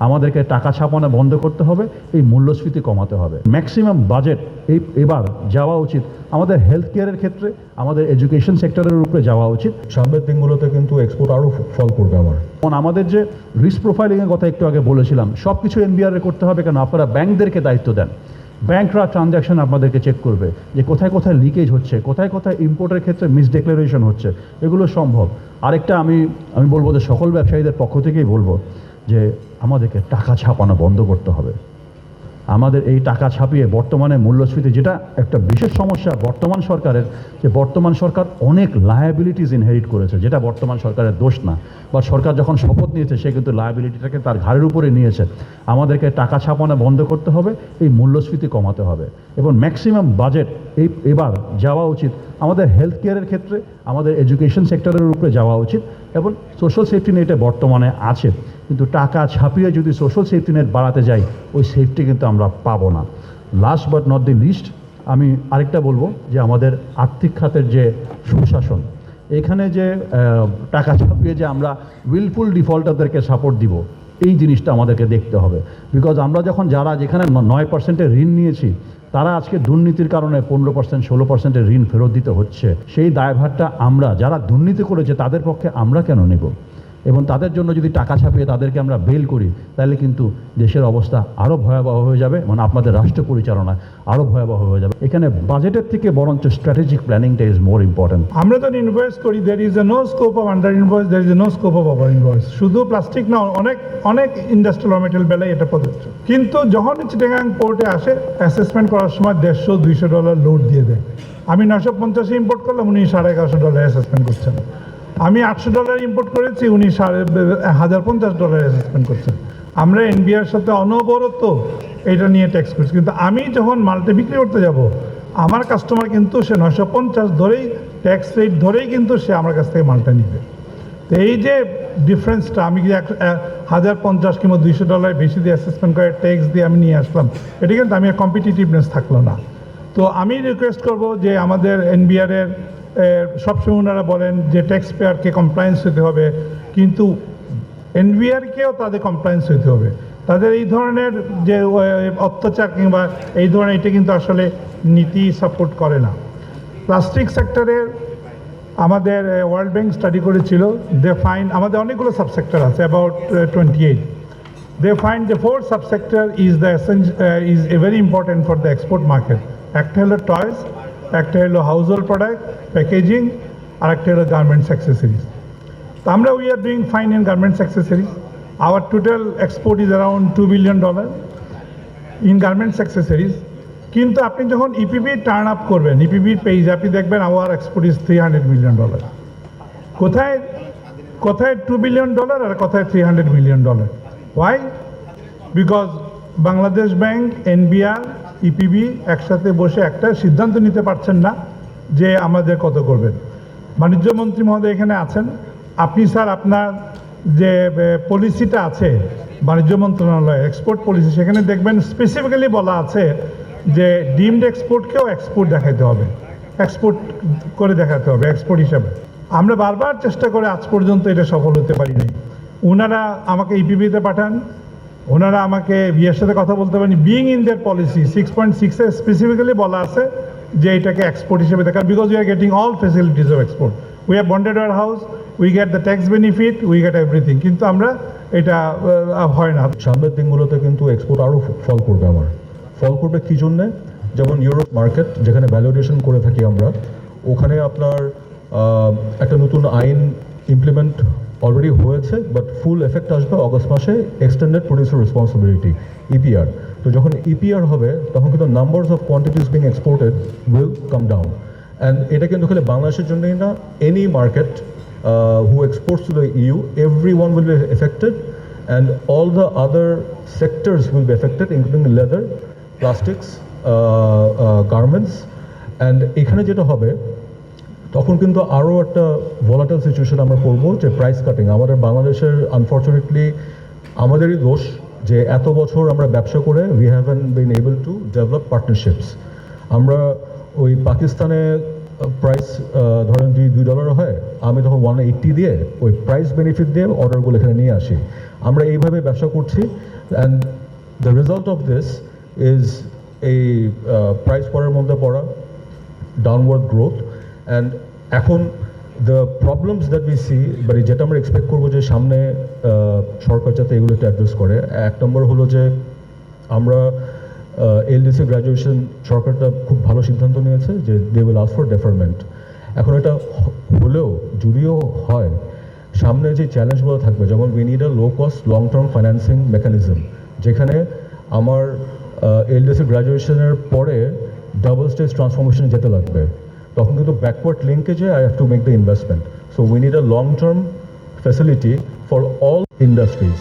আমাদেরকে টাকা ছাপানো বন্ধ করতে হবে, এই মূল্যস্ফীতি কমাতে হবে। ম্যাক্সিমাম বাজেট এবার যাওয়া উচিত আমাদের হেলথ কেয়ারের ক্ষেত্রে, আমাদের এডুকেশন সেক্টরের উপরে যাওয়া উচিত। সামনের দিনগুলোতে কিন্তু এক্সপোর্ট আরও ফল করবে আমার। আমাদের যে রিস্ক প্রোফাইলিংয়ের কথা একটু আগে বলেছিলাম, সব কিছু এনবিআর করতে হবে কেন? আপনারা ব্যাংকদেরকে দায়িত্ব দেন, ব্যাংকরা ট্রানজ্যাকশন আপনাদেরকে চেক করবে যে কোথায় কোথায় লিকেজ হচ্ছে, কোথায় কোথায় ইম্পোর্টের ক্ষেত্রে মিসডেক্লারেশন হচ্ছে, এগুলো সম্ভব। আরেকটা আমি বলবো যে সকল ব্যবসায়ীদের পক্ষ থেকেই বলবো যে আমাদেরকে টাকা ছাপানো বন্ধ করতে হবে। আমাদের এই টাকা ছাপিয়ে বর্তমানে মূল্যস্ফীতি, যেটা একটা বিশেষ সমস্যা বর্তমান সরকারের, যে বর্তমান সরকার অনেক লায়াবিলিটিস ইনহেরিট করেছে, যেটা বর্তমান সরকারের দোষ না, বা সরকার যখন শপথ নিয়েছে সে কিন্তু লায়াবিলিটিটাকে তার ঘাড়ের উপরে নিয়েছে। আমাদেরকে টাকা ছাপানো বন্ধ করতে হবে, এই মূল্যস্ফীতি কমাতে হবে, এবং ম্যাক্সিমাম বাজেট এবার যাওয়া উচিত আমাদের হেলথ কেয়ারের ক্ষেত্রে, আমাদের এডুকেশন সেক্টরের উপরে যাওয়া উচিত। এবং সোশ্যাল সেফটি নেটে বর্তমানে আছে, কিন্তু টাকা ছাপিয়ে যদি সোশ্যাল সেফটি নেট বাড়াতে যাই, ওই সেফটি কিন্তু আমরা পাবো না। Last but not the least, আমি আরেকটা বলবো যে আমাদের আর্থিক খাতের যে সুশাসন, এখানে যে টাকা ছাপিয়ে যে আমরা উইলফুল ডিফল্টারদেরকে সাপোর্ট দিব, এই জিনিসটা আমাদেরকে দেখতে হবে। বিকজ আমরা যখন যারা যেখানে 9% ঋণ নিয়েছি, তারা আজকে দুর্নীতির কারণে 15%, 16% ঋণ ফেরত দিতে হচ্ছে। সেই দায়ভারটা আমরা যারা দুর্নীতি করেছে তাদের পক্ষে আমরা কেন নেব? এবং তাদের জন্য যদি টাকা ছাপিয়ে তাদেরকে আমরা বেল করি, তাহলে কিন্তু দেশের অবস্থা আরও ভয়াবহ হয়ে যাবে, মানে আপনাদের রাষ্ট্র পরিচালনা আরও ভয়াবহ হয়ে যাবে। এখানে বাজেটের থেকে বরঞ্চ স্ট্র্যাটেজিক প্ল্যানিংটা ইজ মোর ইম্পর্টেন্ট। আমরা তো ইনভয়েস করি, there is a no scope of under invoice, there is a no scope of over invoice. শুধু প্লাস্টিক না, অনেক অনেক ইন্ডাস্ট্রিয়াল র মেটেরিয়াল বেলায় এটা প্রযোজ্য। কিন্তু যখন চিটাগাং পোর্টে আসে, অ্যাসেসমেন্ট করার সময় $150-200 লোড দিয়ে দেয়। আমি 950 ইম্পোর্ট করলাম, উনি $1150 অ্যাসেসমেন্ট করছেন। আমি $800 ইম্পোর্ট করেছি, উনি $1050 অ্যাসেসমেন্ট করছেন। আমরা এনবিআর সাথে অনবরত এটা নিয়ে ট্যাক্স করছি, কিন্তু আমি যখন মালটা বিক্রি করতে যাব, আমার কাস্টমার কিন্তু সে 950 ধরেই, ট্যাক্স রেট ধরেই কিন্তু সে আমার কাছ থেকে মালটা নিবে। তো এই যে ডিফারেন্সটা, আমি যে 1050 কিংবা $200 বেশি দিয়ে অ্যাসেসমেন্ট করে ট্যাক্স দিয়ে আমি নিয়ে আসলাম, এটা কিন্তু আমি কম্পিটিটিভনেস থাকলো না। তো আমি রিকোয়েস্ট করব যে আমাদের এনবিআরের সবসময় ওনারা বলেন যে ট্যাক্স পেয়ারকে কমপ্লায়েন্স হতে হবে, কিন্তু এনবিআরকেও তাদের কমপ্লায়েন্স হতে হবে। তাদের এই ধরনের যে অত্যাচার কিংবা এই ধরনের, এটা কিন্তু আসলে নীতি সাপোর্ট করে না। প্লাস্টিক সেক্টরে আমাদের ওয়ার্ল্ড ব্যাংক স্টাডি করেছিল, দে ফাইন্ড আমাদের অনেকগুলো সাবসেক্টর আছে, about 28। They find the 4 subsector is a very important for the export market. একটা হলো টয়েস, একটা হলো হাউস হোল্ড প্রোডাক্ট, প্যাকেজিং, আর একটা হলো গার্মেন্টস অ্যাক্সেসরিজ। তো আমরা we are doing fine in garments accessories. Our total export is around $2 billion in garments accessories. কিন্তু আপনি যখন ইপিবি টার্ন আপ করবেন, ইপিবির পেজ আপনি দেখবেন আওয়ার এক্সপোর্ট ইজ $300 million। কোথায় কোথায় $2 billion আর কোথায় $300 million? Why? Because Bangladesh Bank, NBR, EPB একসাথে বসে একটা সিদ্ধান্ত নিতে পারছেন না যে আমাদের কত করবেন। বাণিজ্য মন্ত্রী মহোদয় এখানে আছেন, আপনি স্যার আপনার যে পলিসিটা আছে বাণিজ্য মন্ত্রণালয়, এক্সপোর্ট পলিসি, সেখানে দেখবেন স্পেসিফিক্যালি বলা আছে যে ডিমড এক্সপোর্টকেও এক্সপোর্ট দেখাতে হবে, এক্সপোর্ট করে দেখাতে হবে এক্সপোর্ট হিসাবে। আমরা বারবার চেষ্টা করে আজ পর্যন্ত এটা সফল হতে পারিনি। ওনারা আমাকে ইপিবিতে পাঠান, ওনারা আমাকে বিয়ের সাথে কথা বলতে পারেন। বিইং ইন দেয়ার পলিসি 6.6-এ স্পেসিফিক্যালি বলা আছে যে এটাকে এক্সপোর্ট হিসেবে দেখা, because we are getting all facilities of export. We have bonded our house, we get the tax benefit, we get everything, কিন্তু আমরা এটা হয় না। সামনের দিনগুলোতে কিন্তু এক্সপোর্ট আরও ফল করবে আমার। ফল করবে কী জন্যে? যেমন ইউরোপ মার্কেট, যেখানে ভ্যালুয়েশন করে থাকি আমরা, ওখানে আপনার একটা নতুন আইন ইমপ্লিমেন্ট অলরেডি হয়েছে, বাট ফুল এফেক্ট আসবে অগস্ট মাসে, এক্সটেন্ডেড প্রডিউসার রেসপন্সিবিলিটি, ইপিআর। তো যখন ইপিআর হবে, তখন কিন্তু numbers of quantities being exported will come down. And এটা কিন্তু খালি বাংলাদেশের জন্যই না, any market who exports to the EU, everyone will be affected, and all the other sectors will be affected, including leather, plastics, garments. And এখানে যেটা হবে, তখন কিন্তু আরও একটা ভলাটাইল সিচুয়েশন আমরা পড়বো, যে প্রাইস কাটিং। আমাদের বাংলাদেশের আনফর্চুনেটলি আমাদেরই দোষ যে এত বছর আমরা ব্যবসা করে we haven bin able to develop partnerships. আমরা ওই পাকিস্তানে প্রাইস ধরেন যদি $2 হয়, আমি তখন 180 দিয়ে ওই প্রাইস বেনিফিট দিয়ে অর্ডারগুলো এখানে নিয়ে আসি। আমরা এইভাবে ব্যবসা করছি, and the result of this is এই প্রাইস পরের মধ্যে পড়া, ডাউনওয়ার্ড গ্রোথ। অ্যান্ড এখন the problems that we see, মানে যেটা আমরা এক্সপেক্ট করবো যে সামনে সরকার যাতে এগুলো একটু অ্যাড্রেস করে, এক নম্বর হলো যে আমরা এলডিসি গ্র্যাজুয়েশন, সরকারটা খুব ভালো সিদ্ধান্ত নিয়েছে যে দে উইল আস্ক ফর ডেফারমেন্ট। এখন এটা হলেও যদিও হয়, সামনে যে চ্যালেঞ্জগুলো থাকবে, যেমন we need a low cost long term financing mechanism, যেখানে আমার এলডিসি গ্র্যাজুয়েশনের পরে ডাবল স্টেজ ট্রান্সফরমেশনে যেতে লাগবে, তখন কিন্তু ব্যাকওয়ার্ড লিঙ্কেজে I have to make the investment. So we need a long term facility for all industries.